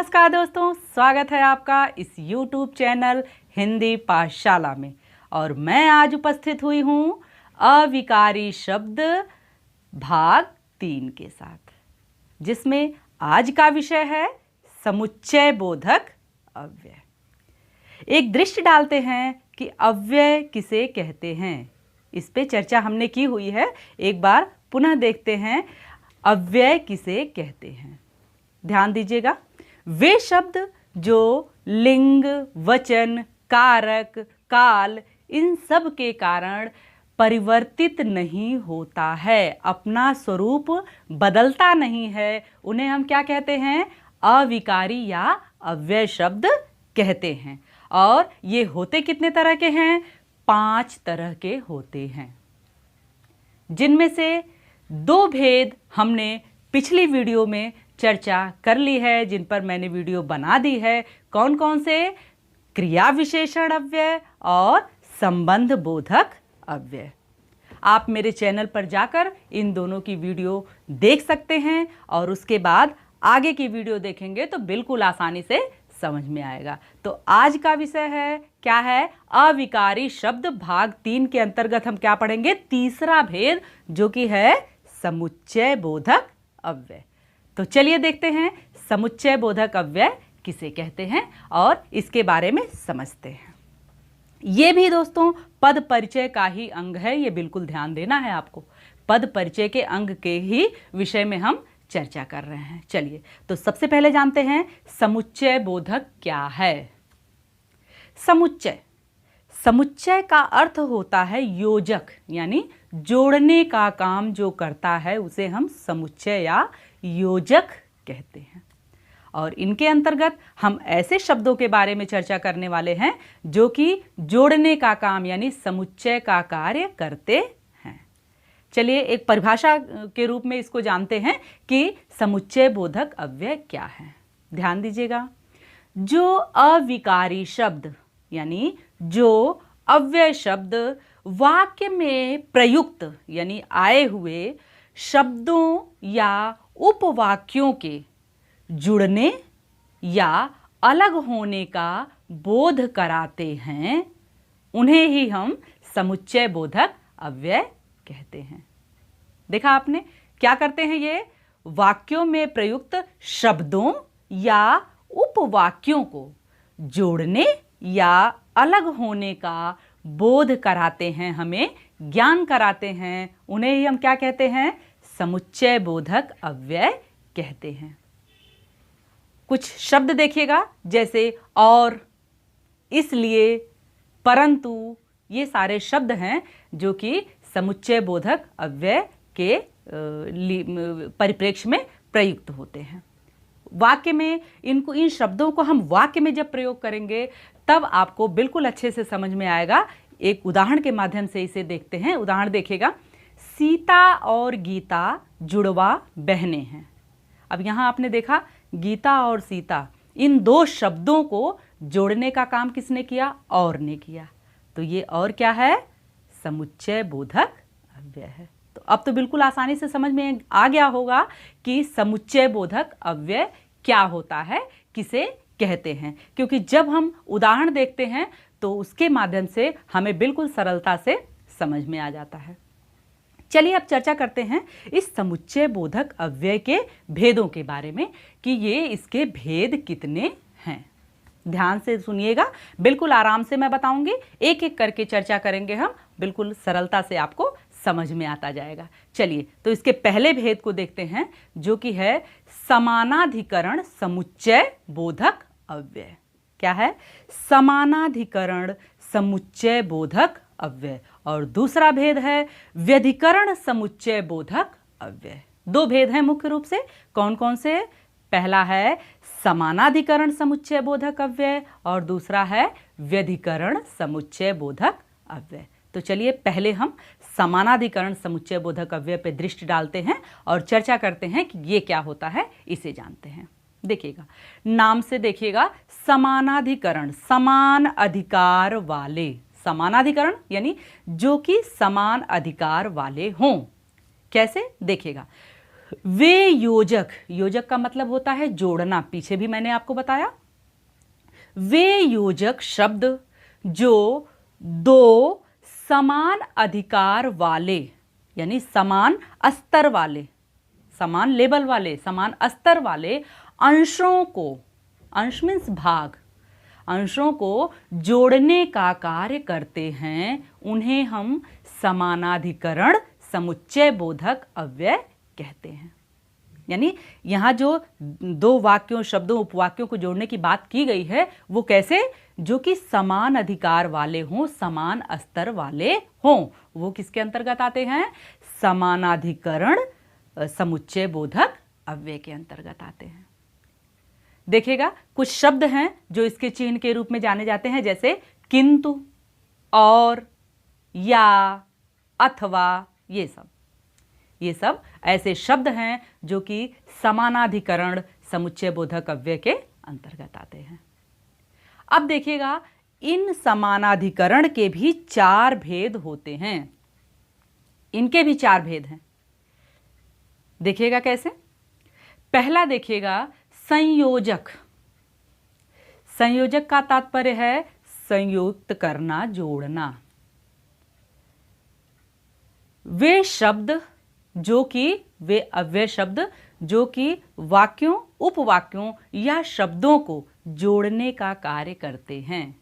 नमस्कार दोस्तों, स्वागत है आपका इस YouTube चैनल हिंदी पाठशाला में। और मैं आज उपस्थित हुई हूँ अविकारी शब्द भाग 3 के साथ, जिसमें आज का विषय है समुच्चय बोधक अव्यय। एक दृष्टि डालते हैं कि अव्यय किसे कहते हैं। इस पे चर्चा हमने की हुई है, एक बार पुनः देखते हैं अव्यय किसे कहते हैं। ध्यान दीजिएगा, वे शब्द जो लिंग, वचन, कारक, काल इन सब के कारण परिवर्तित नहीं होता है, अपना स्वरूप बदलता नहीं है, उन्हें हम क्या कहते हैं? अविकारी या अव्यय शब्द कहते हैं। और ये होते कितने तरह के हैं? 5 तरह के होते हैं, जिनमें से 2 भेद हमने पिछली वीडियो में चर्चा कर ली है, जिन पर मैंने वीडियो बना दी है। कौन कौन से? क्रिया विशेषण अव्यय और संबंध बोधक अव्यय। आप मेरे चैनल पर जाकर इन दोनों की वीडियो देख सकते हैं और उसके बाद आगे की वीडियो देखेंगे तो बिल्कुल आसानी से समझ में आएगा। तो आज का विषय है, क्या है? अविकारी शब्द भाग 3 के अंतर्गत हम क्या पढ़ेंगे? तीसरा भेद, जो कि है समुच्चय बोधक अव्यय। तो चलिए देखते हैं समुच्चय बोधक अव्यय किसे कहते हैं और इसके बारे में समझते हैं। ये भी दोस्तों पद परिचय का ही अंग है, ये बिल्कुल ध्यान देना है आपको। पद परिचय के अंग के ही विषय में हम चर्चा कर रहे हैं। चलिए, तो सबसे पहले जानते हैं समुच्चय बोधक क्या है। समुच्चय, समुच्चय का अर्थ होता है योजक, यानी जोड़ने का काम जो करता है उसे हम समुच्चय या योजक कहते हैं। और इनके अंतर्गत हम ऐसे शब्दों के बारे में चर्चा करने वाले हैं जो कि जोड़ने का काम यानी समुच्चय का कार्य करते हैं। चलिए एक परिभाषा के रूप में इसको जानते हैं कि समुच्चय बोधक अव्यय क्या है। ध्यान दीजिएगा, जो अविकारी शब्द यानी जो अव्यय शब्द वाक्य में प्रयुक्त यानी आए हुए शब्दों या उपवाक्यों के जुड़ने या अलग होने का बोध कराते हैं, उन्हें ही हम समुच्चय बोधक अव्यय कहते हैं। देखा आपने, क्या करते हैं ये? वाक्यों में प्रयुक्त शब्दों या उपवाक्यों को जोड़ने या अलग होने का बोध कराते हैं, हमें ज्ञान कराते हैं, उन्हें ही हम क्या कहते हैं? समुच्चय बोधक अव्यय कहते हैं। कुछ शब्द देखिएगा, जैसे और, इसलिए, परंतु, ये सारे शब्द हैं जो कि समुच्चय बोधक अव्यय के परिप्रेक्ष्य में प्रयुक्त होते हैं। वाक्य में इन शब्दों को हम वाक्य में जब प्रयोग करेंगे तब आपको बिल्कुल अच्छे से समझ में आएगा। एक उदाहरण के माध्यम से इसे देखते हैं। उदाहरण देखिएगा, सीता और गीता जुड़वा बहनें हैं। अब यहाँ आपने देखा गीता और सीता, इन 2 शब्दों को जोड़ने का काम किसने किया? और ने किया। तो ये और क्या है? समुच्चय बोधक अव्यय है। तो अब तो बिल्कुल आसानी से समझ में आ गया होगा कि समुच्चय बोधक अव्यय क्या होता है, किसे कहते हैं, क्योंकि जब हम उदाहरण देखते हैं तो उसके माध्यम से हमें बिल्कुल सरलता से समझ में आ जाता है। चलिए अब चर्चा करते हैं इस समुच्चय बोधक अव्यय के भेदों के बारे में कि ये इसके भेद कितने हैं। ध्यान से सुनिएगा, बिल्कुल आराम से मैं बताऊंगी, एक एक करके चर्चा करेंगे हम, बिल्कुल सरलता से आपको समझ में आता जाएगा। चलिए, तो इसके पहले भेद को देखते हैं, जो कि है समानाधिकरण समुच्चय बोधक अव्यय। क्या है? समानाधिकरण समुच्चय बोधक अव्यय। और दूसरा भेद है व्यधिकरण समुच्चय बोधक अव्यय। 2 भेद हैं मुख्य रूप से। कौन कौन से? पहला है समानाधिकरण समुच्चय बोधक अव्यय और दूसरा है व्यधिकरण समुच्चय बोधक अव्यय। तो चलिए पहले हम समानाधिकरण समुच्चय बोधक अव्यय पे दृष्टि डालते हैं और चर्चा करते हैं कि ये क्या होता है, इसे जानते हैं। देखिएगा, नाम से देखिएगा, समानाधिकरण, समान अधिकार वाले। समानाधिकरण यानी जो कि समान अधिकार वाले हों। कैसे? देखिएगा, वे योजक, योजक का मतलब होता है जोड़ना, पीछे भी मैंने आपको बताया। वे योजक शब्द जो दो समान अधिकार वाले, यानी समान स्तर वाले, समान लेवल वाले, समान स्तर वाले अंशों को, अंश मीन्स भाग, अंशों को जोड़ने का कार्य करते हैं, उन्हें हम समानाधिकरण समुच्चय बोधक अव्यय कहते हैं। यानी यहाँ जो दो वाक्यों, शब्दों, उपवाक्यों को जोड़ने की बात की गई है वो कैसे, जो कि समान अधिकार वाले हों, समान स्तर वाले हों, वो किसके अंतर्गत आते हैं, समानाधिकरण समुच्चय बोधक अव्यय के अंतर्गत आते हैं। देखिएगा कुछ शब्द हैं जो इसके चिन्ह के रूप में जाने जाते हैं, जैसे किंतु, और, या, अथवा, ये सब ऐसे शब्द हैं जो कि समानाधिकरण समुच्चय बोधक अव्यय के अंतर्गत आते हैं। अब देखिएगा इन समानाधिकरण के भी 4 भेद होते हैं, इनके भी 4 भेद हैं। देखिएगा कैसे, पहला देखिएगा संयोजक। संयोजक का तात्पर्य है संयुक्त करना, जोड़ना। वे शब्द जो कि, वे अव्यय शब्द जो कि वाक्यों, उपवाक्यों या शब्दों को जोड़ने का कार्य करते हैं,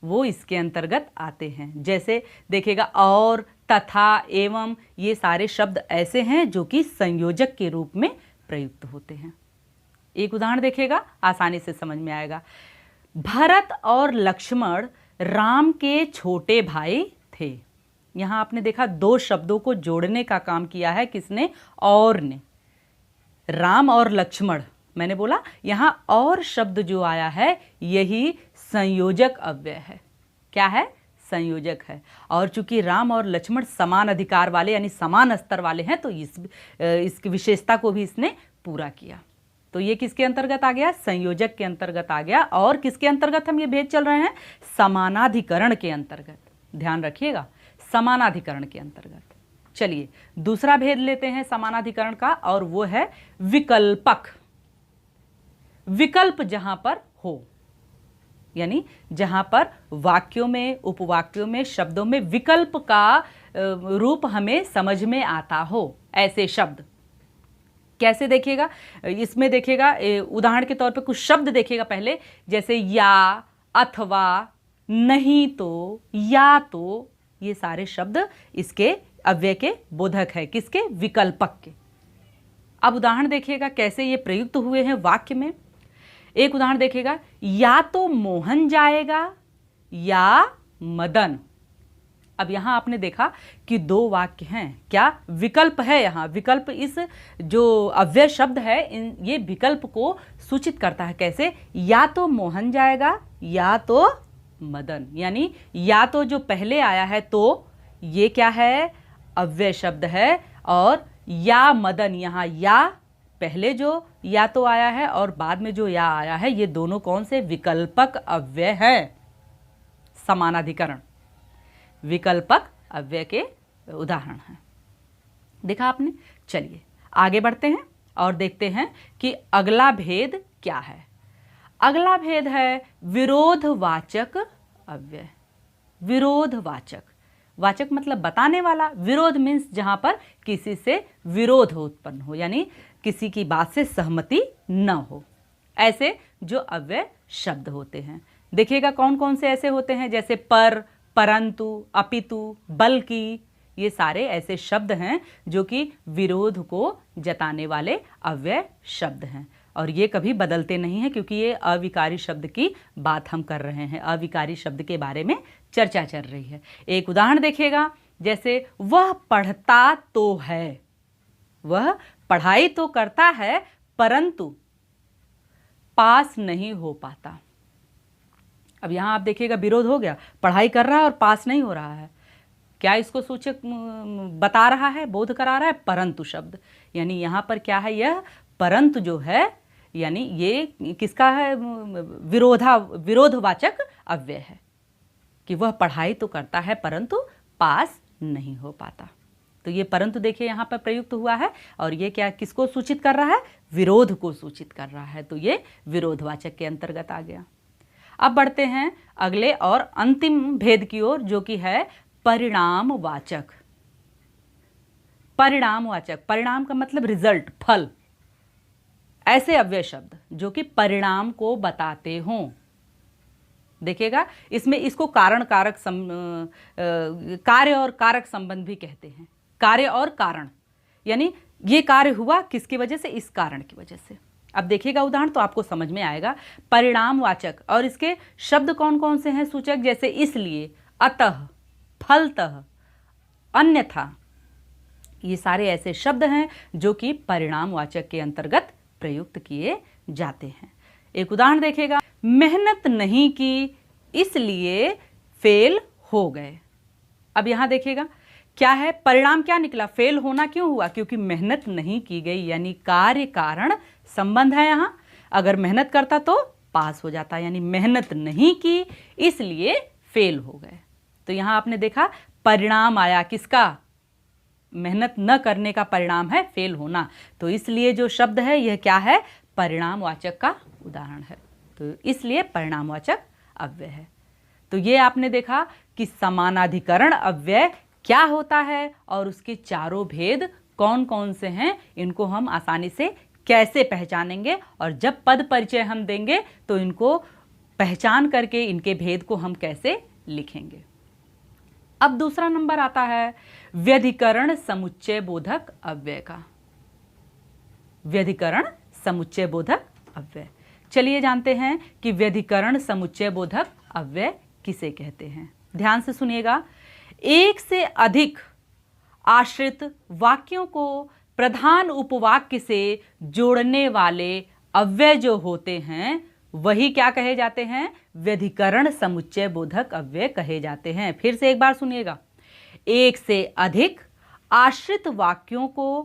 वो इसके अंतर्गत आते हैं। जैसे देखिएगा और, तथा, एवं, ये सारे शब्द ऐसे हैं जो कि संयोजक के रूप में प्रयुक्त होते हैं। एक उदाहरण देखिएगा, आसानी से समझ में आएगा। भरत और लक्ष्मण राम के छोटे भाई थे। यहाँ आपने देखा 2 शब्दों को जोड़ने का काम किया है किसने, और ने। राम और लक्ष्मण, मैंने बोला यहाँ और शब्द जो आया है यही संयोजक अव्यय है। क्या है, संयोजक है। और चूंकि राम और लक्ष्मण समान अधिकार वाले यानी समान स्तर वाले हैं, तो इसकी विशेषता को भी इसने पूरा किया। तो ये किसके अंतर्गत आ गया, संयोजक के अंतर्गत आ गया। और किसके अंतर्गत हम ये भेद चल रहे हैं, समानाधिकरण के अंतर्गत, ध्यान रखिएगा, समानाधिकरण के अंतर्गत। चलिए दूसरा भेद लेते हैं समानाधिकरण का, और वो है विकल्पक। विकल्प जहां पर हो, यानी जहां पर वाक्यों में, उपवाक्यों में, शब्दों में विकल्प का रूप हमें समझ में आता हो, ऐसे शब्द। कैसे देखिएगा, इसमें देखिएगा उदाहरण के तौर पे कुछ शब्द देखिएगा पहले, जैसे या, अथवा, नहीं तो, या तो, ये सारे शब्द इसके अव्यय के बोधक है, किसके, विकल्पक के। अब उदाहरण देखिएगा कैसे ये प्रयुक्त हुए हैं वाक्य में। एक उदाहरण देखिएगा, या तो मोहन जाएगा या मदन। अब यहां आपने देखा कि 2 वाक्य हैं, क्या, विकल्प है। यहाँ विकल्प, इस जो अव्यय शब्द है ये विकल्प को सूचित करता है। कैसे, या तो मोहन जाएगा या तो मदन, यानी या तो जो पहले आया है तो ये क्या है, अव्यय शब्द है। और या मदन, यहाँ या पहले जो या तो आया है और बाद में जो या आया है, ये दोनों कौन से, विकल्पक अव्यय है, समानाधिकरण विकल्पक अव्यय के उदाहरण हैं। देखा आपने। चलिए आगे बढ़ते हैं और देखते हैं कि अगला भेद क्या है। अगला भेद है विरोधवाचक अव्यय। विरोधवाचक, वाचक मतलब बताने वाला, विरोध मीन्स जहां पर किसी से विरोध उत्पन्न हो, यानी किसी की बात से सहमति न हो, ऐसे जो अव्यय शब्द होते हैं। देखिएगा कौन कौन से ऐसे होते हैं, जैसे पर, परंतु, अपितु, बल्कि, ये सारे ऐसे शब्द हैं जो कि विरोध को जताने वाले अव्यय शब्द हैं। और ये कभी बदलते नहीं हैं, क्योंकि ये अविकारी शब्द की बात हम कर रहे हैं, अविकारी शब्द के बारे में चर्चा चल रही है। एक उदाहरण देखिएगा, जैसे वह पढ़ता तो है, वह पढ़ाई तो करता है परंतु पास नहीं हो पाता। अब यहां आप देखिएगा विरोध हो गया, पढ़ाई कर रहा है और पास नहीं हो रहा है। क्या इसको सूचक बता रहा है, बोध करा रहा है, परंतु शब्द। यानी यहां पर क्या है, यह परंतु जो है, यानी ये किसका है, विरोधवाचक अव्यय है, कि वह पढ़ाई तो करता है परंतु पास नहीं हो पाता। तो ये परंतु देखिए यहाँ पर प्रयुक्त हुआ है और ये क्या किसको सूचित कर रहा है, विरोध को सूचित कर रहा है, तो ये विरोधवाचक के अंतर्गत आ गया। अब बढ़ते हैं अगले और अंतिम भेद की ओर, जो कि है परिणामवाचक। परिणामवाचक, परिणाम का मतलब रिजल्ट, फल। ऐसे अव्यय शब्द जो कि परिणाम को बताते हों। देखिएगा इसमें इसको कारण कारक कार्य और कारक संबंध भी कहते हैं। कार्य और कारण, यानी ये कार्य हुआ किसकी वजह से, इस कारण की वजह से। अब देखिएगा उदाहरण तो आपको समझ में आएगा। परिणामवाचक और इसके शब्द कौन कौन से हैं सूचक, जैसे इसलिए, अतः, फलतः, अन्यथा। ये सारे ऐसे शब्द हैं जो कि परिणामवाचक के अंतर्गत प्रयुक्त किए जाते हैं। एक उदाहरण देखिएगा, मेहनत नहीं की इसलिए फेल हो गए। अब यहां देखिएगा क्या है, परिणाम क्या निकला, फेल होना क्यों हुआ, क्योंकि मेहनत नहीं की गई, यानी कार्य कारण संबंध है। यहां अगर मेहनत करता तो पास हो जाता, यानी मेहनत नहीं की इसलिए फेल हो गए। तो यहां आपने देखा परिणाम आया किसका, मेहनत न करने का परिणाम है फेल होना, तो इसलिए जो शब्द है यह क्या है, परिणामवाचक का उदाहरण है। तो इसलिए परिणामवाचक अव्यय है। तो ये आपने देखा कि समानाधिकरण अव्यय क्या होता है और उसके चारों भेद कौन कौन से हैं, इनको हम आसानी से कैसे पहचानेंगे, और जब पद परिचय हम देंगे तो इनको पहचान करके इनके भेद को हम कैसे लिखेंगे। अब दूसरा नंबर आता है व्यधिकरण समुच्चय बोधक अव्यय का। व्यधिकरण समुच्चय बोधक अव्यय, चलिए जानते हैं कि व्यधिकरण समुच्चय बोधक अव्यय किसे कहते हैं। ध्यान से सुनिएगा, एक से अधिक आश्रित वाक्यों को प्रधान उपवाक्य से जोड़ने वाले अव्यय जो होते हैं वही क्या कहे जाते हैं, व्यधिकरण समुच्चय बोधक अव्यय कहे जाते हैं। फिर से एक बार सुनिएगा, एक से अधिक आश्रित वाक्यों को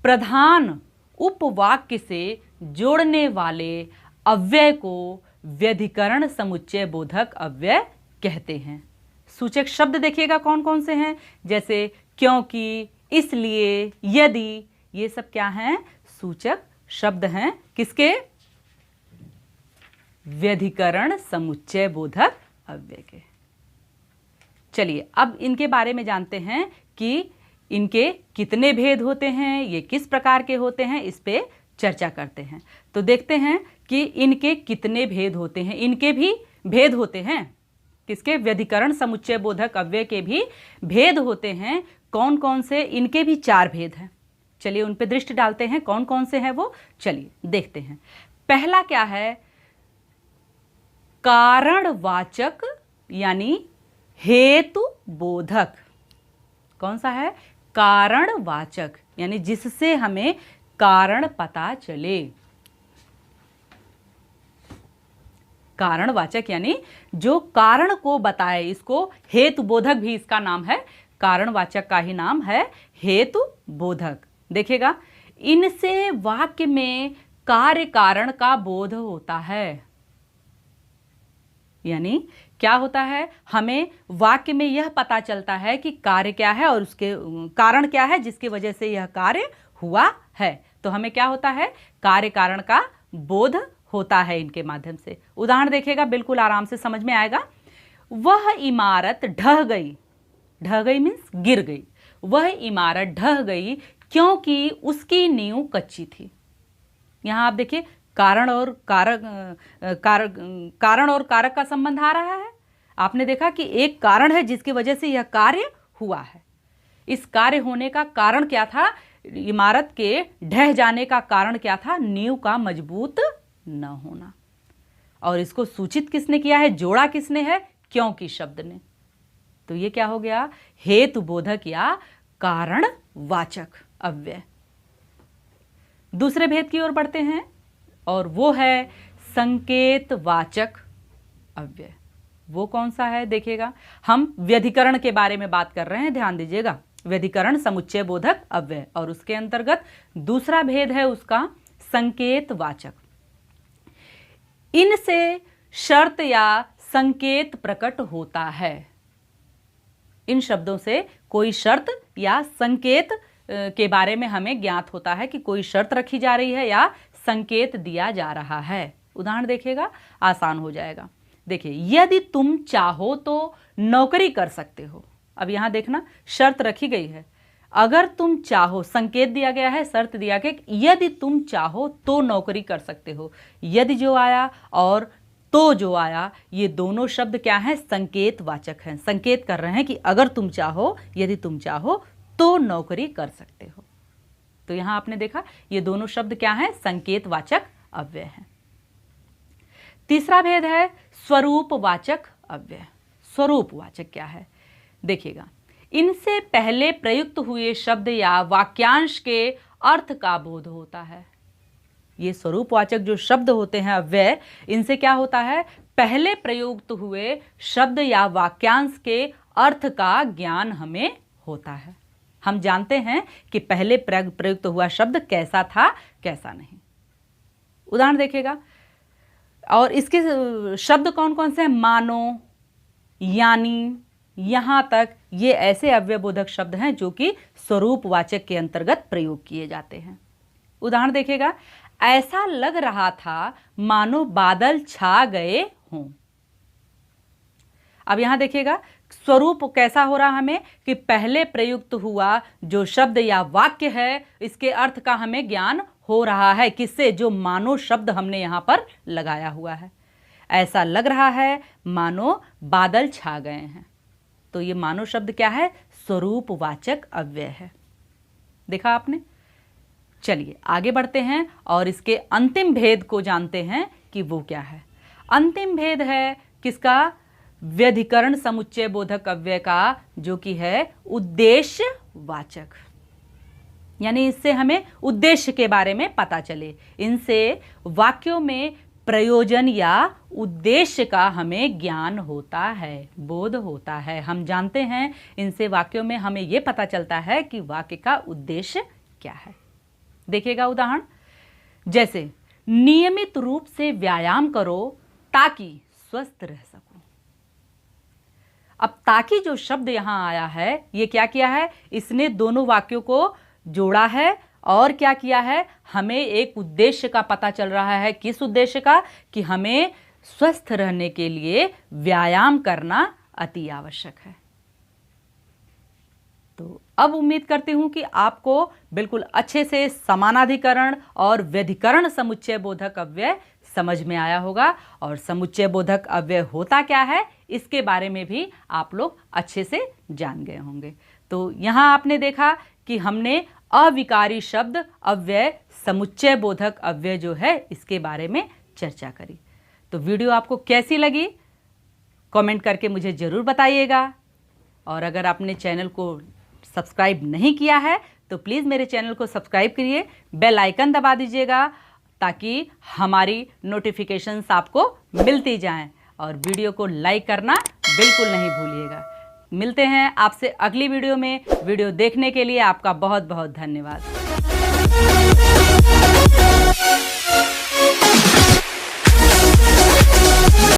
प्रधान उपवाक्य से जोड़ने वाले अव्यय को व्यधिकरण समुच्चय बोधक अव्यय कहते हैं। सूचक शब्द देखिएगा कौन कौन से हैं, जैसे क्योंकि, इसलिए, यदि, ये सब क्या हैं, सूचक शब्द हैं किसके, व्यधिकरण समुच्चय बोधक अव्यय के। चलिए अब इनके बारे में जानते हैं कि इनके कितने भेद होते हैं, ये किस प्रकार के होते हैं, इस पे चर्चा करते हैं। तो देखते हैं कि इनके कितने भेद होते हैं। इनके भी भेद होते हैं, किसके, व्यधिकरण समुच्चय बोधक अव्यय के भी भेद होते हैं। कौन कौन से, इनके भी 4 भेद हैं। चलिए उन पे दृष्टि डालते हैं, कौन कौन से हैं वो, चलिए देखते हैं। पहला क्या है, कारणवाचक यानी हेतु बोधक। कौन सा है, कारणवाचक, यानी जिससे हमें कारण पता चले। कारणवाचक यानी जो कारण को बताए, इसको हेतु बोधक भी इसका नाम है, कारणवाचक का ही नाम है हेतु बोधक। देखिएगा, इनसे वाक्य में कार्य कारण का बोध होता है। यानी क्या होता है, हमें वाक्य में यह पता चलता है कि कार्य क्या है और उसके कारण क्या है जिसकी वजह से यह कार्य हुआ है। तो हमें क्या होता है, कार्य कारण का बोध होता है इनके माध्यम से। उदाहरण देखिएगा, बिल्कुल आराम से समझ में आएगा। वह इमारत ढह गई, ढह गई मीन्स गिर गई। वह इमारत ढह गई क्योंकि उसकी नींव कच्ची थी। यहां आप देखिए कारण और कारक का संबंध आ रहा है। आपने देखा कि एक कारण है जिसकी वजह से यह कार्य हुआ है। इस कार्य होने का कारण क्या था, इमारत के ढह जाने का कारण क्या था, नींव का मजबूत न होना। और इसको सूचित किसने किया है, जोड़ा किसने है, क्योंकि शब्द ने। तो ये क्या हो गया, हेतु बोधक या कारणवाचक अव्यय। दूसरे भेद की ओर बढ़ते हैं और वो है संकेतवाचक अव्यय। वो कौन सा है, देखिएगा, हम व्यधिकरण के बारे में बात कर रहे हैं, ध्यान दीजिएगा। व्यधिकरण समुच्चय बोधक अव्यय, और उसके अंतर्गत दूसरा भेद है उसका संकेतवाचक। इनसे शर्त या संकेत प्रकट होता है। इन शब्दों से कोई शर्त या संकेत के बारे में हमें ज्ञात होता है कि कोई शर्त रखी जा रही है या संकेत दिया जा रहा है। उदाहरण देखिएगा, आसान हो जाएगा। देखिए, यदि तुम चाहो तो नौकरी कर सकते हो। अब यहाँ देखना, शर्त रखी गई है। अगर तुम चाहो, संकेत दिया गया है, शर्त दिया गया कि यदि तुम चाहो तो नौकरी कर सकते हो। यदि जो आया और तो जो आया, ये दोनों शब्द क्या हैं? संकेत वाचक हैं। संकेत कर रहे हैं कि अगर तुम चाहो, यदि तुम चाहो तो नौकरी कर सकते हो। तो यहां आपने देखा, ये दोनों शब्द क्या हैं? संकेत वाचक अव्यय हैं। तीसरा भेद है स्वरूपवाचक अव्यय। स्वरूपवाचक क्या है? देखिएगा, इनसे पहले प्रयुक्त हुए शब्द या वाक्यांश के अर्थ का बोध होता है। ये स्वरूपवाचक जो शब्द होते हैं अव्यय, इनसे क्या होता है? पहले प्रयुक्त हुए शब्द या वाक्यांश के अर्थ का ज्ञान हमें होता है। हम जानते हैं कि पहले प्रयुक्त हुआ शब्द कैसा था, कैसा नहीं। उदाहरण देखिएगा, और इसके शब्द कौन कौन से हैं? मानो, यानी, यहां तक, ये ऐसे अव्ययबोधक शब्द हैं जो कि स्वरूपवाचक के अंतर्गत प्रयोग किए जाते हैं। उदाहरण देखिएगा, ऐसा लग रहा था मानो बादल छा गए हों। अब यहां देखिएगा, स्वरूप कैसा हो रहा हमें कि पहले प्रयुक्त हुआ जो शब्द या वाक्य है, इसके अर्थ का हमें ज्ञान हो रहा है। किससे? जो मानो शब्द हमने यहां पर लगाया हुआ है। ऐसा लग रहा है मानो बादल छा गए हैं। तो ये मानो शब्द क्या है? स्वरूपवाचक अव्यय है। देखा आपने? चलिए आगे बढ़ते हैं और इसके अंतिम भेद को जानते हैं कि वो क्या है। अंतिम भेद है किसका? व्यधिकरण समुच्चय बोधक अव्यय का, जो कि है उद्देश्यवाचक। यानी इससे हमें उद्देश्य के बारे में पता चले। इनसे वाक्यों में प्रयोजन या उद्देश्य का हमें ज्ञान होता है, बोध होता है। हम जानते हैं इनसे वाक्यों में हमें यह पता चलता है कि वाक्य का उद्देश्य क्या है। देखिएगा उदाहरण, जैसे नियमित रूप से व्यायाम करो ताकि स्वस्थ रह सको। अब ताकि जो शब्द यहां आया है, ये क्या किया है? इसने दोनों वाक्यों को जोड़ा है और क्या किया है? हमें एक उद्देश्य का पता चल रहा है। किस उद्देश्य का? कि हमें स्वस्थ रहने के लिए व्यायाम करना अति आवश्यक है। तो अब उम्मीद करती हूं कि आपको बिल्कुल अच्छे से समानाधिकरण और व्यधिकरण समुच्चय बोधक अव्यय समझ में आया होगा, और समुच्चय बोधक अव्यय होता क्या है इसके बारे में भी आप लोग अच्छे से जान गए होंगे। तो यहाँ आपने देखा कि हमने अविकारी शब्द अव्यय, समुच्चय बोधक अव्यय जो है, इसके बारे में चर्चा करी। तो वीडियो आपको कैसी लगी कमेंट करके मुझे ज़रूर बताइएगा, और अगर आपने चैनल को सब्सक्राइब नहीं किया है तो प्लीज़ मेरे चैनल को सब्सक्राइब करिए, बेल आइकन दबा दीजिएगा ताकि हमारी नोटिफिकेशंस आपको मिलती जाएं, और वीडियो को लाइक करना बिल्कुल नहीं भूलिएगा। मिलते हैं आपसे अगली वीडियो में। वीडियो देखने के लिए आपका बहुत बहुत धन्यवाद।